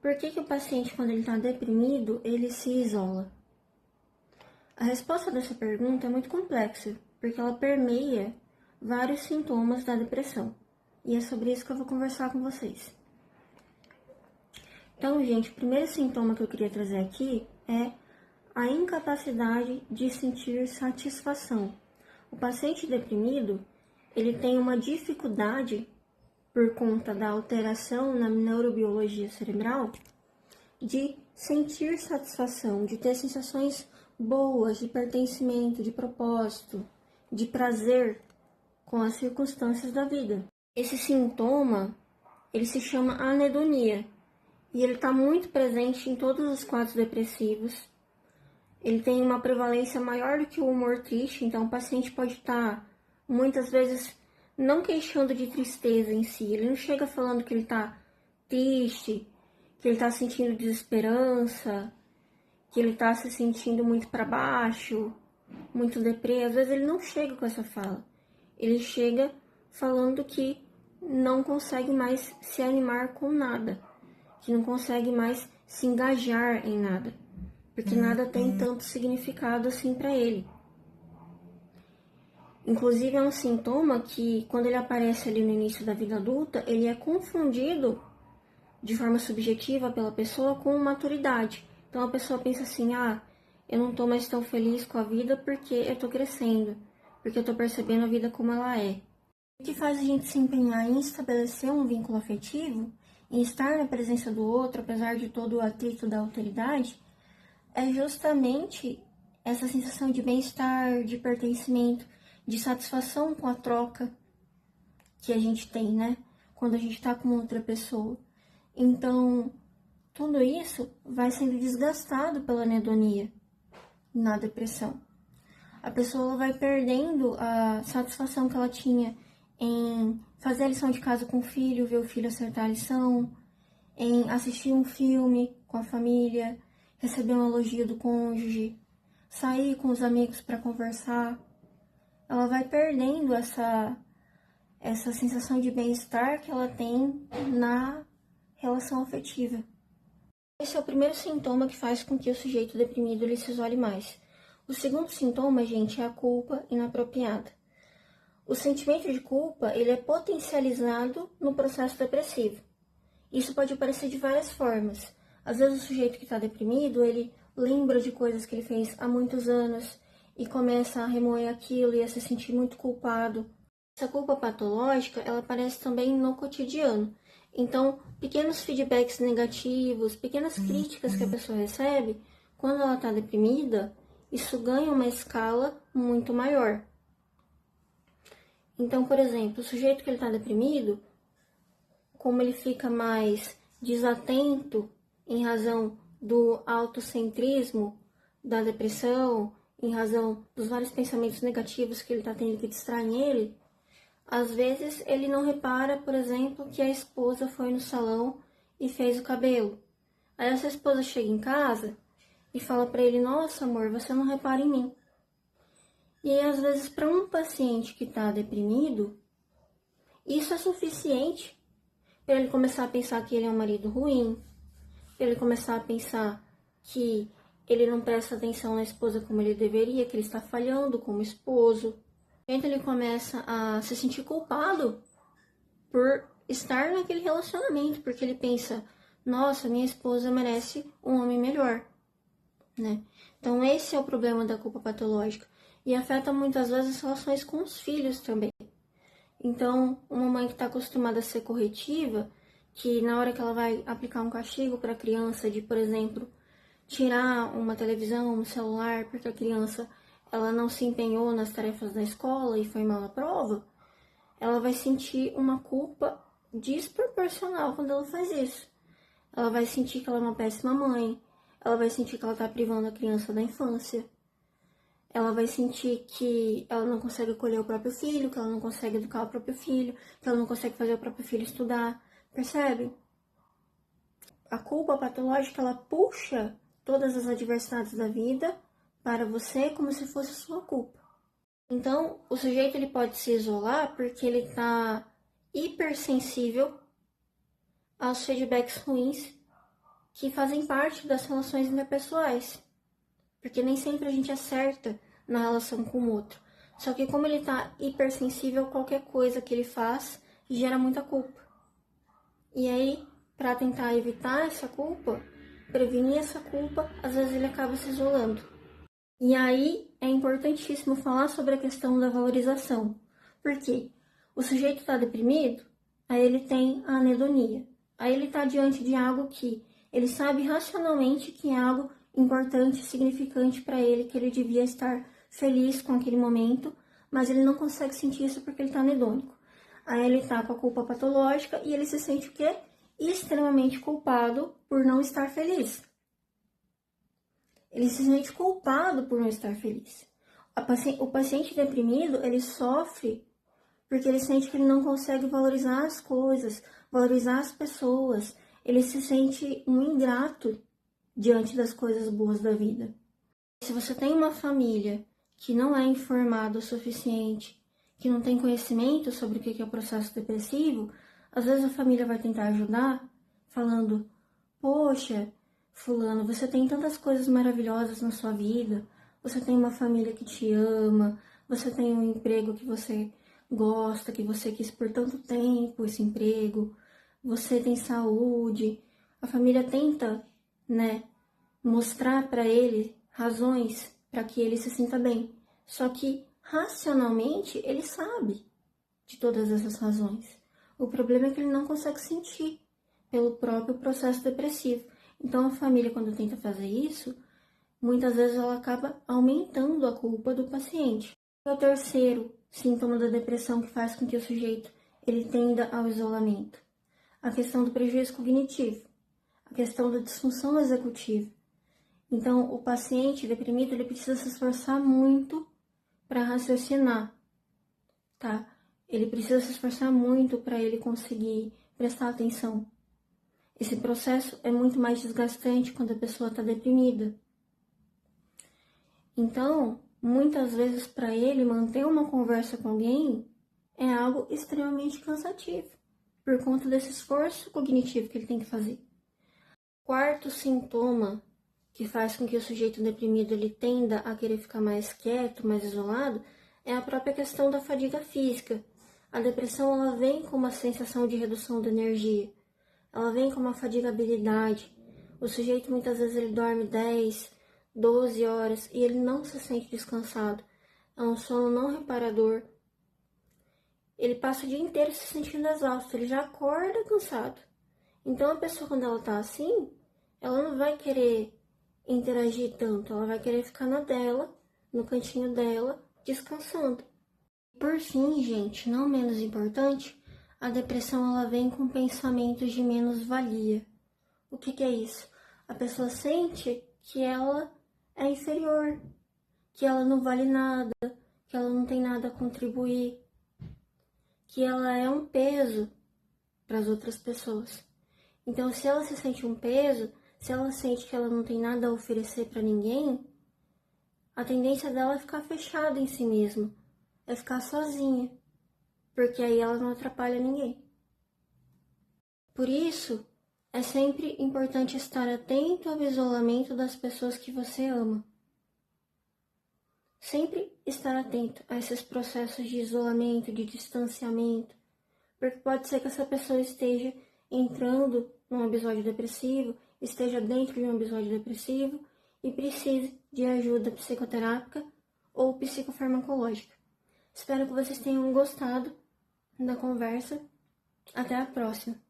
Por que que o paciente, quando ele está deprimido, ele se isola? A resposta dessa pergunta é muito complexa, porque ela permeia vários sintomas da depressão. E é sobre isso que eu vou conversar com vocês. Então, gente, o primeiro sintoma que eu queria trazer aqui é a incapacidade de sentir satisfação. O paciente deprimido, ele tem uma dificuldade, por conta da alteração na neurobiologia cerebral, de sentir satisfação, de ter sensações boas, de pertencimento, de propósito, de prazer com as circunstâncias da vida. Esse sintoma, ele se chama anedonia, e ele está muito presente em todos os quadros depressivos. Ele tem uma prevalência maior do que o humor triste, então o paciente pode estar, muitas vezes, não queixando de tristeza em si. Ele não chega falando que ele está triste, que ele está sentindo desesperança, que ele está se sentindo muito para baixo, muito deprê. Às vezes ele não chega com essa fala. Ele chega falando que não consegue mais se animar com nada, que não consegue mais se engajar em nada, porque nada tem tanto significado assim para ele. Inclusive é um sintoma que, quando ele aparece ali no início da vida adulta, ele é confundido de forma subjetiva pela pessoa com maturidade. Então a pessoa pensa assim, eu não tô mais tão feliz com a vida porque eu tô crescendo, porque eu tô percebendo a vida como ela é. O que faz a gente se empenhar em estabelecer um vínculo afetivo, em estar na presença do outro, apesar de todo o atrito da alteridade, é justamente essa sensação de bem-estar, de pertencimento, de satisfação com a troca que a gente tem, né? Quando a gente tá com outra pessoa. Então, tudo isso vai sendo desgastado pela anedonia na depressão. A pessoa vai perdendo a satisfação que ela tinha em fazer a lição de casa com o filho, ver o filho acertar a lição, em assistir um filme com a família, receber um elogio do cônjuge, sair com os amigos para conversar. Ela vai perdendo essa sensação de bem-estar que ela tem na relação afetiva. Esse é o primeiro sintoma que faz com que o sujeito deprimido ele se isole mais. O segundo sintoma, gente, é a culpa inapropriada. O sentimento de culpa, ele é potencializado no processo depressivo. Isso pode aparecer de várias formas. Às vezes o sujeito que está deprimido, ele lembra de coisas que ele fez há muitos anos e começa a remoer aquilo e a se sentir muito culpado. Essa culpa patológica, ela aparece também no cotidiano. Então, pequenos feedbacks negativos, pequenas críticas que a pessoa recebe, quando ela está deprimida, isso ganha uma escala muito maior. Então, por exemplo, o sujeito que ele está deprimido, como ele fica mais desatento em razão do autocentrismo da depressão, em razão dos vários pensamentos negativos que ele está tendo que distraem ele, às vezes ele não repara, por exemplo, que a esposa foi no salão e fez o cabelo. Aí essa esposa chega em casa e fala para ele, nossa amor, você não repara em mim. E aí, às vezes, para um paciente que está deprimido, isso é suficiente para ele começar a pensar que ele é um marido ruim, para ele começar a pensar que ele não presta atenção na esposa como ele deveria, que ele está falhando como esposo. Então ele começa a se sentir culpado por estar naquele relacionamento, porque ele pensa, nossa, minha esposa merece um homem melhor, né? Então esse é o problema da culpa patológica e afeta muitas vezes as relações com os filhos também. Então, uma mãe que está acostumada a ser corretiva, que na hora que ela vai aplicar um castigo para a criança, de, por exemplo, tirar uma televisão, um celular, porque a criança ela não se empenhou nas tarefas da escola e foi mal na prova, ela vai sentir uma culpa desproporcional quando ela faz isso. Ela vai sentir que ela é uma péssima mãe, ela vai sentir que ela está privando a criança da infância, ela vai sentir que ela não consegue acolher o próprio filho, que ela não consegue educar o próprio filho, que ela não consegue fazer o próprio filho estudar, percebe? A culpa patológica, ela puxa todas as adversidades da vida para você como se fosse sua culpa. Então, o sujeito ele pode se isolar porque ele está hipersensível aos feedbacks ruins que fazem parte das relações interpessoais, porque nem sempre a gente acerta na relação com o outro. Só que como ele tá hipersensível, qualquer coisa que ele faz gera muita culpa. E aí, para tentar evitar essa culpa, prevenir essa culpa, às vezes ele acaba se isolando. E aí é importantíssimo falar sobre a questão da valorização. Por quê? O sujeito está deprimido, aí ele tem a anedonia. Aí ele está diante de algo que ele sabe racionalmente que é algo importante, significante para ele, que ele devia estar feliz com aquele momento, mas ele não consegue sentir isso porque ele está anedônico. Aí ele está com a culpa patológica e ele se sente o quê? Extremamente culpado por não estar feliz. Ele se sente culpado por não estar feliz. O paciente deprimido, ele sofre porque ele sente que ele não consegue valorizar as coisas, valorizar as pessoas. Ele se sente um ingrato diante das coisas boas da vida. Se você tem uma família que não é informada o suficiente, que não tem conhecimento sobre o que é o processo depressivo, às vezes a família vai tentar ajudar, falando: poxa, fulano, você tem tantas coisas maravilhosas na sua vida, você tem uma família que te ama, você tem um emprego que você gosta, que você quis por tanto tempo esse emprego, você tem saúde. A família tenta, mostrar para ele razões para que ele se sinta bem. Só que racionalmente ele sabe de todas essas razões. O problema é que ele não consegue sentir pelo próprio processo depressivo. Então a família, quando tenta fazer isso, muitas vezes ela acaba aumentando a culpa do paciente. E o terceiro sintoma da depressão que faz com que o sujeito ele tenda ao isolamento: a questão do prejuízo cognitivo, a questão da disfunção executiva. Então, o paciente deprimido ele precisa se esforçar muito para raciocinar, tá? Ele precisa se esforçar muito para ele conseguir prestar atenção. Esse processo é muito mais desgastante quando a pessoa está deprimida. Então, muitas vezes para ele manter uma conversa com alguém é algo extremamente cansativo, por conta desse esforço cognitivo que ele tem que fazer. Quarto sintoma que faz com que o sujeito deprimido ele tenda a querer ficar mais quieto, mais isolado, é a própria questão da fadiga física. A depressão ela vem com uma sensação de redução da energia, ela vem com uma fadigabilidade. O sujeito muitas vezes ele dorme 10, 12 horas e ele não se sente descansado. É um sono não reparador. Ele passa o dia inteiro se sentindo exausto, ele já acorda cansado. Então a pessoa, quando ela tá assim, ela não vai querer interagir tanto, ela vai querer ficar na dela, no cantinho dela, descansando. Por fim, gente, não menos importante, a depressão ela vem com pensamentos de menos-valia. O que é isso? A pessoa sente que ela é inferior, que ela não vale nada, que ela não tem nada a contribuir, que ela é um peso para as outras pessoas. Então, se ela se sente um peso, se ela sente que ela não tem nada a oferecer para ninguém, a tendência dela é ficar fechada em si mesma, é ficar sozinha, porque aí ela não atrapalha ninguém. Por isso, é sempre importante estar atento ao isolamento das pessoas que você ama. Sempre estar atento a esses processos de isolamento, de distanciamento, porque pode ser que essa pessoa esteja entrando num episódio depressivo, esteja dentro de um episódio depressivo e precise de ajuda psicoterápica ou psicofarmacológica. Espero que vocês tenham gostado da conversa. Até a próxima!